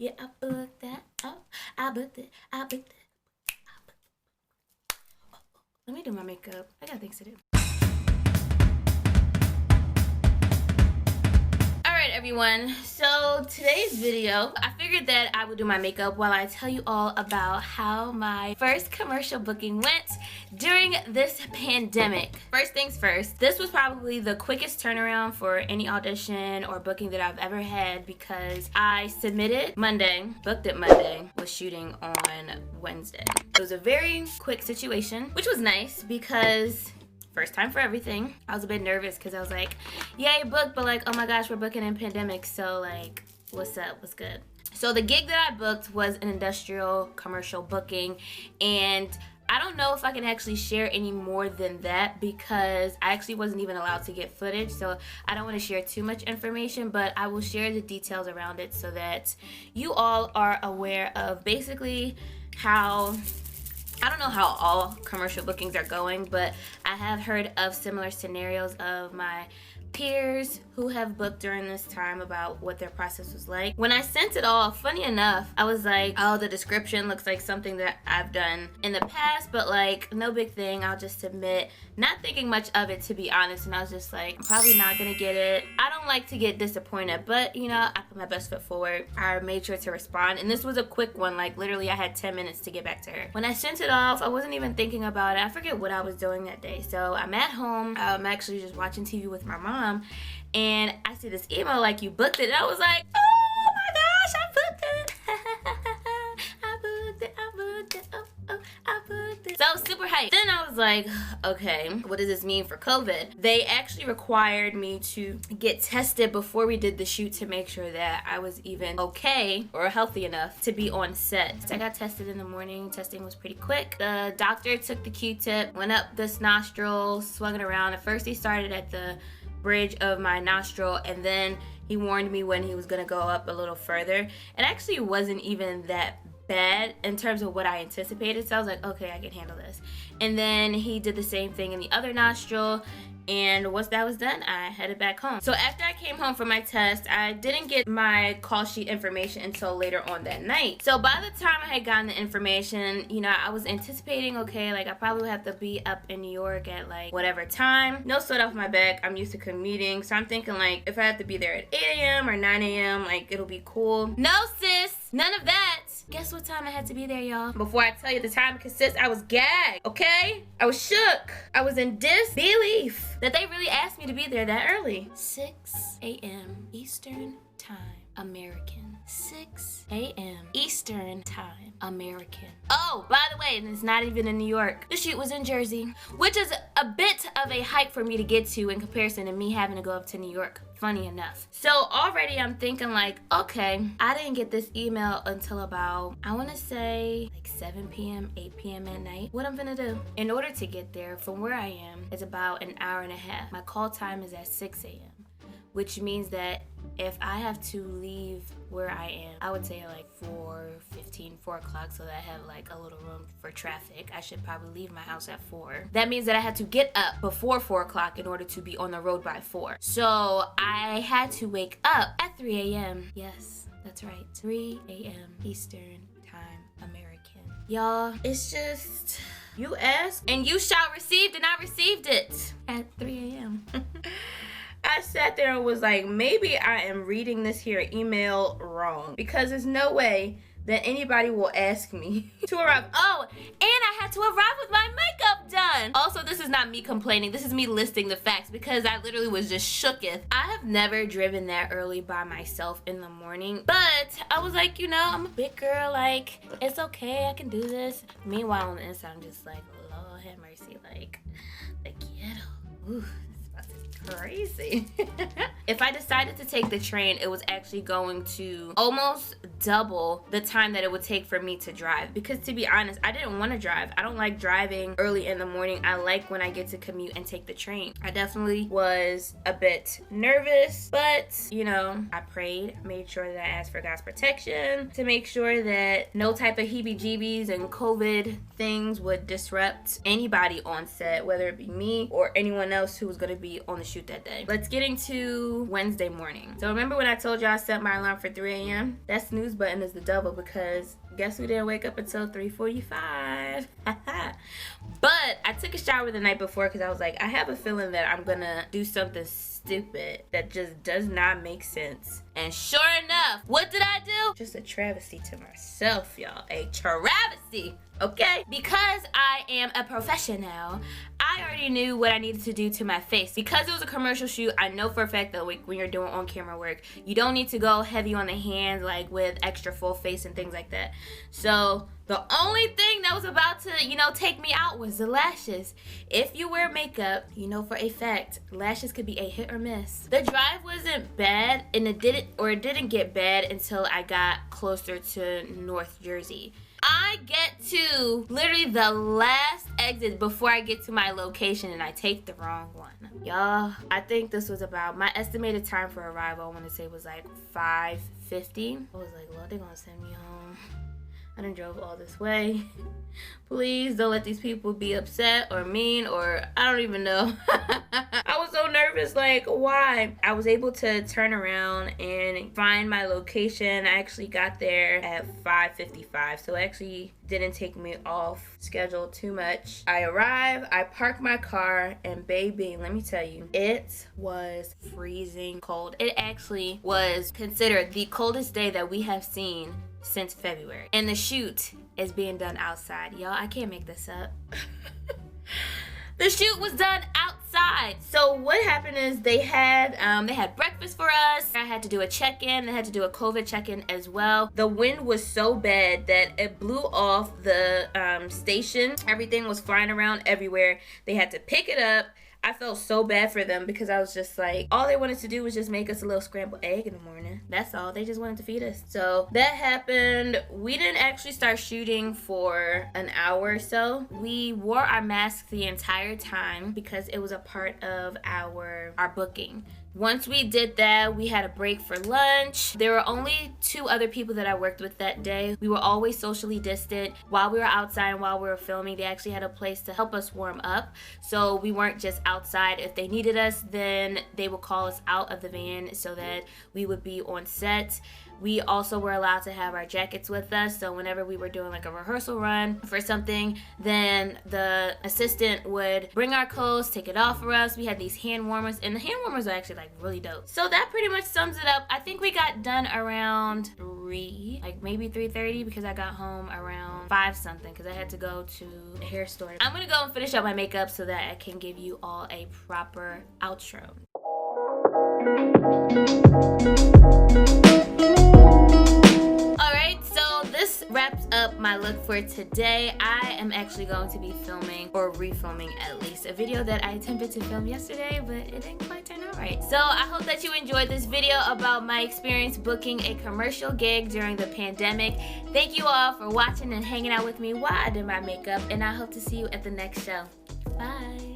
Yeah, I booked that. Oh, I booked it. I booked it. Let me do my makeup. I got things to do. Alright everyone, so today's video, I figured that I would do my makeup while I tell you all about how my first commercial booking went during this pandemic. First things first, this was probably the quickest turnaround for any audition or booking that I've ever had because I submitted Monday, booked it Monday, was shooting on Wednesday. It was a very quick situation, which was nice because first time for everything. I was a bit nervous because I was like, yay, booked, but like, oh my gosh, we're booking in pandemic, so like, what's up, what's good? So the gig that I booked was an industrial commercial booking, and I don't know if I can actually share any more than that because I actually wasn't even allowed to get footage, so I don't want to share too much information, but I will share the details around it so that you all are aware of basically how, I don't know how all commercial bookings are going, but I have heard of similar scenarios of my peers who have booked during this time about what their process was like. When I sent it all, funny enough, I was like, oh, the description looks like something that I've done in the past, but like, no big thing, I'll just submit. Not thinking much of it, to be honest, and I was just like, I'm probably not gonna get it. I don't like to get disappointed, but you know, I put my best foot forward. I made sure to respond, and this was a quick one, like literally I had 10 minutes to get back to her. When I sent it off, I wasn't even thinking about it. I forget what I was doing that day. So I'm at home, I'm actually just watching TV with my mom, and I see this email like, you booked it, and I was like, oh my gosh, I booked it. I booked it, I booked it, I booked it. So I was super hyped. Then I was like, okay, what does this mean for COVID? They actually required me to get tested before we did the shoot to make sure that I was even okay or healthy enough to be on set. So I got tested in the morning. Testing was pretty quick. The doctor took the Q-tip, went up this nostril, swung it around. At first he started at the bridge of my nostril, and then he warned me when he was gonna go up a little further. It actually wasn't even that bad in terms of what I anticipated, so I was like, okay, I can handle this. And then he did the same thing in the other nostril, and once that was done, I headed back home. So after I came home from my test, I didn't get my call sheet information until later on that night. So by the time I had gotten the information, you know, I was anticipating, okay, like I probably would have to be up in New York at like whatever time. No sweat off my back. I'm used to commuting, so I'm thinking like if I have to be there at 8 a.m. or 9 a.m., like it'll be cool. No, sis, none of that. Guess what time I had to be there, y'all? Before I tell you the time, because sis, I was gagged, okay? I was shook. I was in disbelief that they really asked me to be there that early. 6 a.m. Eastern Time, American. 6 a.m. Eastern Time, American. Oh, by the way, and it's not even in New York. The shoot was in Jersey, which is a bit of a hike for me to get to in comparison to me having to go up to New York. Funny enough. So already I'm thinking like, okay, I didn't get this email until about, I want to say like 7 p.m., 8 p.m. at night. What I'm gonna do? In order to get there from where I am, it's about an hour and a half. My call time is at 6 a.m., which means that if I have to leave where I am, I would say like 4:15, 4 o'clock, so that I have like a little room for traffic. I should probably leave my house at 4. That means that I had to get up before 4 o'clock in order to be on the road by 4. So I had to wake up at 3 a.m. Yes, that's right, 3 a.m. Eastern Time, American. Y'all, it's just, you asked and you shall receive, and I received it at 3 a.m. I sat there and was like, maybe I am reading this here email wrong, because there's no way that anybody will ask me to arrive. Oh, and I had to arrive with my makeup done. Also, this is not me complaining. This is me listing the facts because I literally was just shooketh. I have never driven that early by myself in the morning, but I was like, you know, I'm a big girl. Like, it's okay. I can do this. Meanwhile, on the inside, I'm just like, Lord have mercy. Like, the ghetto. Ooh. Crazy. If I decided to take the train, it was actually going to almost double the time that it would take for me to drive, because to be honest, I didn't want to drive. I don't like driving early in the morning. I like when I get to commute and take the train. I definitely was a bit nervous, but you know, I prayed, made sure that I asked for God's protection to make sure that no type of heebie-jeebies and COVID things would disrupt anybody on set, whether it be me or anyone else who was going to be on the shoot shoot that day. Let's get into Wednesday morning. So remember when I told y'all I set my alarm for 3 a.m.? That snooze button is the devil because guess who didn't wake up until 3:45? But I took a shower the night before because I was like, I have a feeling that I'm gonna do something stupid that just does not make sense. And sure enough, what did I do? Just a travesty to myself, y'all. A travesty, okay? Because I am a professional, I already knew what I needed to do to my face. Because it was a commercial shoot, I know for a fact that like, when you're doing on-camera work, you don't need to go heavy on the hands, like with extra full face and things like that. So the only thing that was about to, take me out was the lashes. If you wear makeup, you know for a fact, lashes could be a hit or miss. The drive wasn't bad, and it didn't get bad until I got closer to North Jersey. I get to literally the last exit before I get to my location, and I take the wrong one. Y'all, I think this was about, my estimated time for arrival, I want to say was like 5:50. I was like, Lord, they're gonna send me home. I done drove all this way. Please don't let these people be upset or mean or I don't even know. I was so nervous, like why? I was able to turn around and find my location. I actually got there at 5:55, so it actually didn't take me off schedule too much. I arrived, I parked my car, and baby, let me tell you, it was freezing cold. It actually was considered the coldest day that we have seen since February. And the shoot is being done outside. Y'all, I can't make this up. The shoot was done outside. So what happened is they had breakfast for us. I had to do a check-in. I had to do a COVID check-in as well. The wind was so bad that it blew off the station. Everything was flying around everywhere. They had to pick it up. I felt so bad for them because I was just like, all they wanted to do was just make us a little scrambled egg in the morning. That's all. They just wanted to feed us. So that happened. We didn't actually start shooting for an hour or so. We wore our masks the entire time because it was a part of our booking. Once we did that, we had a break for lunch. There were only 2 other people that I worked with that day. We were always socially distant. While we were outside and while we were filming, they actually had a place to help us warm up. So we weren't just outside. If they needed us, then they would call us out of the van so that we would be on set. We also were allowed to have our jackets with us, so whenever we were doing like a rehearsal run for something, then the assistant would bring our clothes, take it off for us. We had these hand warmers, and the hand warmers are actually like really dope. So that pretty much sums it up. I think we got done around 3, like maybe 3:30, because I got home around 5 something because I had to go to the hair store. I'm gonna go and finish up my makeup so that I can give you all a proper outro. Alright, so this wraps up my look for today. I am actually going to be filming, or refilming at least, a video that I attempted to film yesterday, but it didn't quite turn out right. So I hope that you enjoyed this video about my experience booking a commercial gig during the pandemic. Thank you all for watching and hanging out with me while I did my makeup, and I hope to see you at the next show. Bye!